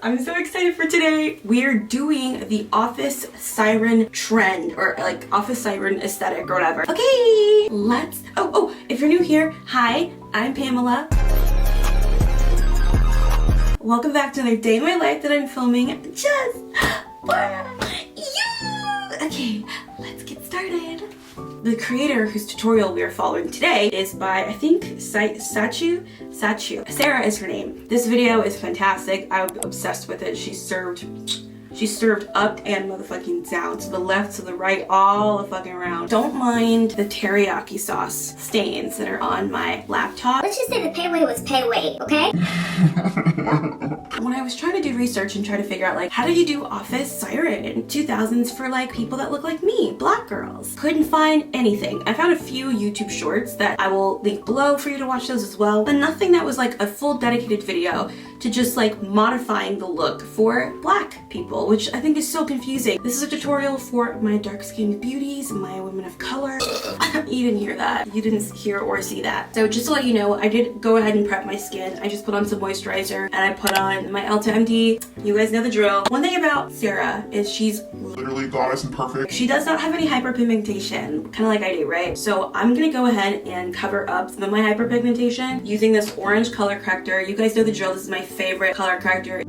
I'm so excited for today. We're doing the office siren trend, or like office siren aesthetic or whatever. Okay, let's, if you're new here, hi, I'm Pamela. Welcome back to another day in my life that I'm filming just for you. Okay, let's get started. The creator whose tutorial we are following today is by, I think, Sachu. Sarah is her name. This video is fantastic. I'm obsessed with it. She served up and motherfucking down, to the left, to the right, all the fucking around. Don't mind the teriyaki sauce stains that are on my laptop. Let's just say the pay way was pay way, okay? When I was trying to do research and try to figure out like how do you do office siren in 2000s for like people that look like me, black girls, couldn't find anything. I found a few YouTube shorts that I will link below for you to watch those as well, but nothing that was like a full dedicated video to just like modifying the look for black people, which I think is so confusing. This is a tutorial for my dark-skinned beauties, my women of color. You didn't hear that. You didn't hear or see that. So just to let you know, I did go ahead and prep my skin. I just put on some moisturizer and I put on my Ulta MD. You guys know the drill. One thing about Sarah is she's literally goddess and perfect. She does not have any hyperpigmentation, kind of like I do, right? So I'm gonna go ahead and cover up some of my hyperpigmentation using this orange color corrector. You guys know the drill. This is my favorite color corrector.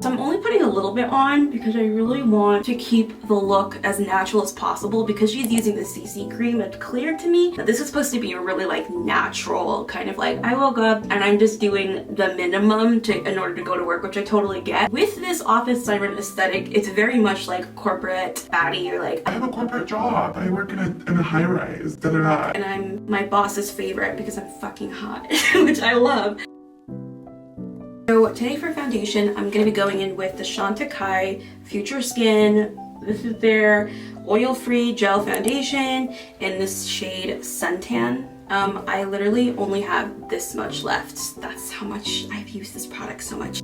So I'm only putting a little bit on because I really want to keep the look as natural as possible. Because she's using the CC cream, it's clear to me that this is supposed to be a really like natural kind of like, I woke up and I'm just doing the minimum in order to go to work, which I totally get. With this office siren aesthetic, it's very much like corporate baddie, or like, I have a corporate job. I work in a high rise, da-da-da. And I'm my boss's favorite because I'm fucking hot, which I love. So today for foundation, I'm going to be going in with the y2k Future Skin. This is their oil-free gel foundation in this shade Suntan. I literally only have this much left. That's how much I've used this product so much.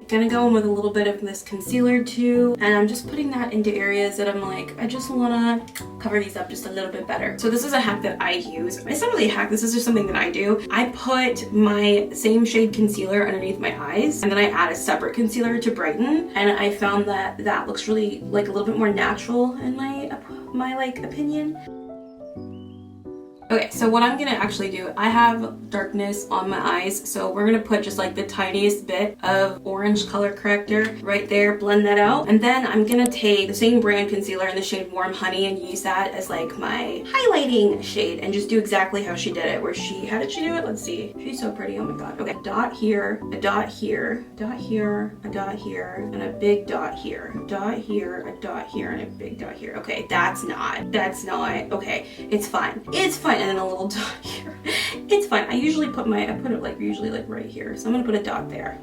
Gonna go in with a little bit of this concealer too, and I'm just putting that into areas that I'm like, I just wanna cover these up just a little bit better. So this is a hack that I use. It's not really a hack, this is just something that I do. I put my same shade concealer underneath my eyes, and then I add a separate concealer to brighten, and I found that that looks really like a little bit more natural in my like opinion. Okay, so what I'm gonna actually do, I have darkness on my eyes, so we're gonna put just like the tiniest bit of orange color corrector right there, blend that out, and then I'm gonna take the same brand concealer in the shade Warm Honey and use that as like my highlighting shade and just do exactly how she did it, where how did she do it? Let's see. She's so pretty, oh my god. Okay, dot here, a dot here, dot here, a dot here, and a big dot here. Dot here, a dot here, and a big dot here. Okay, that's not, okay, it's fine. It's fine. And then a little dot here. It's fine. I put it like usually like right here. So I'm gonna put a dot there.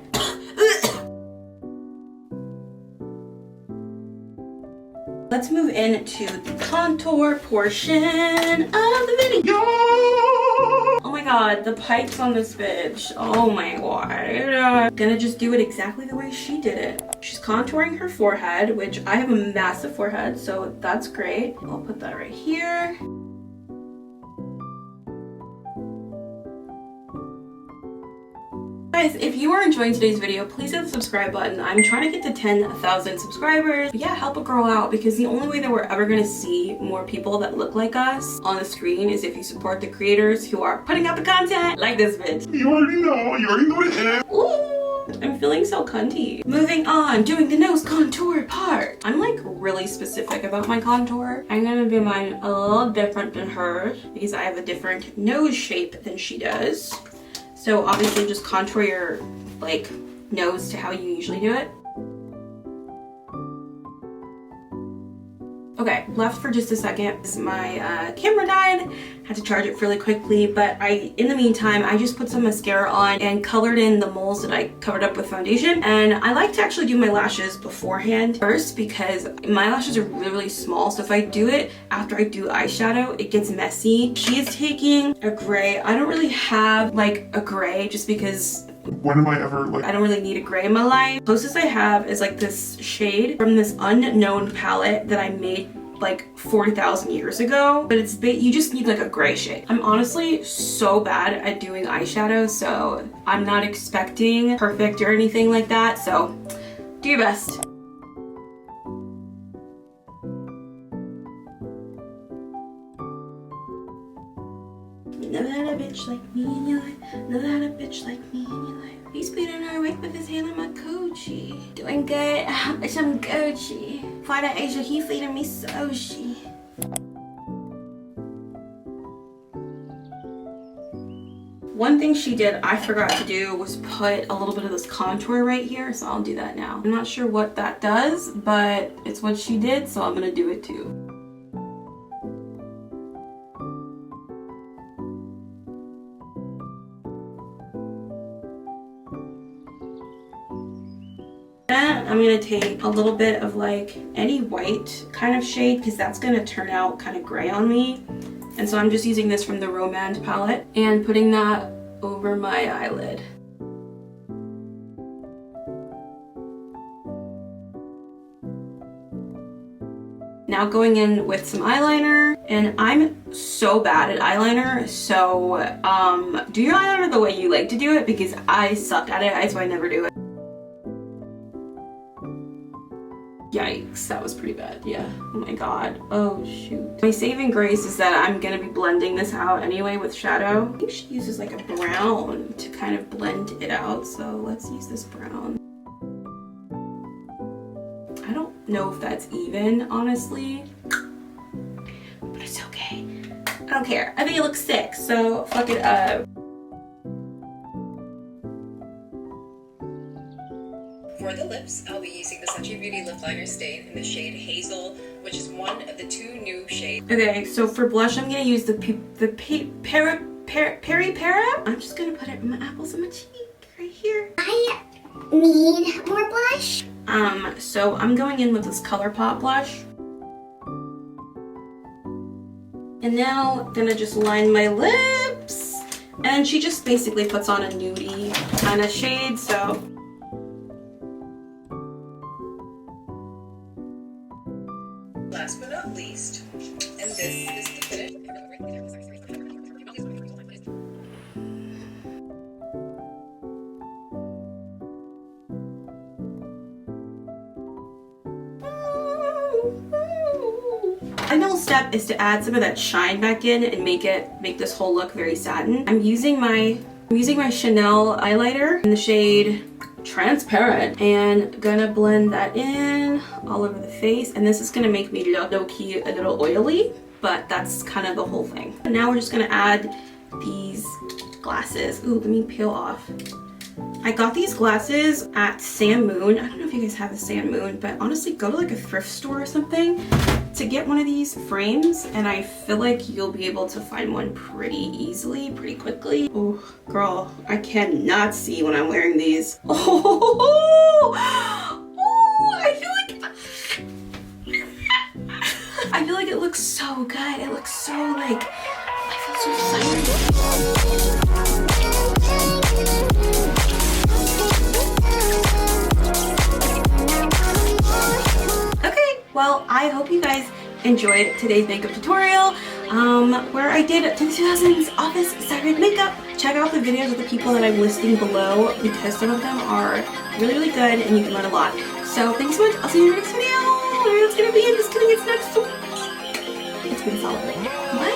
Let's move into the contour portion of the video. Oh my god, the pipes on this bitch. Oh my god. Gonna just do it exactly the way she did it. She's contouring her forehead, which I have a massive forehead, so that's great. I'll put that right here. Guys, if you are enjoying today's video, please hit the subscribe button. I'm trying to get to 10,000 subscribers. But yeah, help a girl out, because the only way that we're ever gonna see more people that look like us on the screen is if you support the creators who are putting out the content like this bitch. You already know what it is. Ooh, I'm feeling so cunty. Moving on, doing the nose contour part. I'm like really specific about my contour. I'm gonna do mine a little different than hers because I have a different nose shape than she does. So obviously just contour your like nose to how you usually do it. Okay, left for just a second. My camera died. Had to charge it really quickly, but in the meantime, I just put some mascara on and colored in the moles that I covered up with foundation. And I like to actually do my lashes beforehand first because my lashes are really, really small. So if I do it after I do eyeshadow, it gets messy. She is taking a gray. I don't really have like a gray just because when am I ever like, I don't really need a gray in my life. Closest I have is like this shade from this unknown palette that I made like 40,000 years ago, but you just need like a gray shade. I'm honestly so bad at doing eyeshadow, so I'm not expecting perfect or anything like that, so do your best. Never had a bitch like me in your life. Never had a bitch like me in your life. He's beating her awake with his hand on my coochie. Doing good, bitch, I'm Gucci. Fly to Asia, he feeding me sushi. One thing she did I forgot to do was put a little bit of this contour right here, so I'll do that now. I'm not sure what that does, but it's what she did, so I'm gonna do it too. I'm gonna take a little bit of like any white kind of shade because that's gonna turn out kind of gray on me. And so I'm just using this from the Romand palette and putting that over my eyelid. Now going in with some eyeliner, and I'm so bad at eyeliner, so do your eyeliner the way you like to do it because I suck at it, so I never do it. Yikes, that was pretty bad, yeah. Oh my god, oh shoot. My saving grace is that I'm gonna be blending this out anyway with shadow. I think she uses like a brown to kind of blend it out, so let's use this brown. I don't know if that's even, honestly, but it's okay. I don't care. I think it looks sick, so fuck it up. For the lips, I'll be using the Century Beauty Lip Liner Stain in the shade Hazel, which is one of the 2 new shades. Okay, so for blush, I'm gonna use the Peri Para. I'm just gonna put it in my apples on my cheek, right here. I need more blush. So I'm going in with this ColourPop blush. And now I'm gonna just line my lips. And she just basically puts on a nudie kind of shade, so. Last but not least, and this is the finish. Final step is to add some of that shine back in and make this whole look very satin. I'm using my Chanel eyeliner in the shade Transparent and gonna blend that in all over the face, and this is gonna make me look low-key a little oily, but that's kind of the whole thing. And now we're just gonna add these glasses. Ooh, let me peel off. I got these glasses at Sam Moon. I don't know if you guys have a Sam Moon, but honestly, go to like a thrift store or something to get one of these frames, and I feel like you'll be able to find one pretty easily, pretty quickly. Oh, girl, I cannot see when I'm wearing these. Oh, I feel like it looks so good. It looks so like, I feel so excited. Well, I hope you guys enjoyed today's makeup tutorial where I did the 2000s office siren makeup. Check out the videos of the people that I'm listing below because some of them are really, really good and you can learn a lot. So thanks so much. I'll see you in the next video. Whatever that's gonna be. I'm just kidding. It's next week. It's been solid. Bye.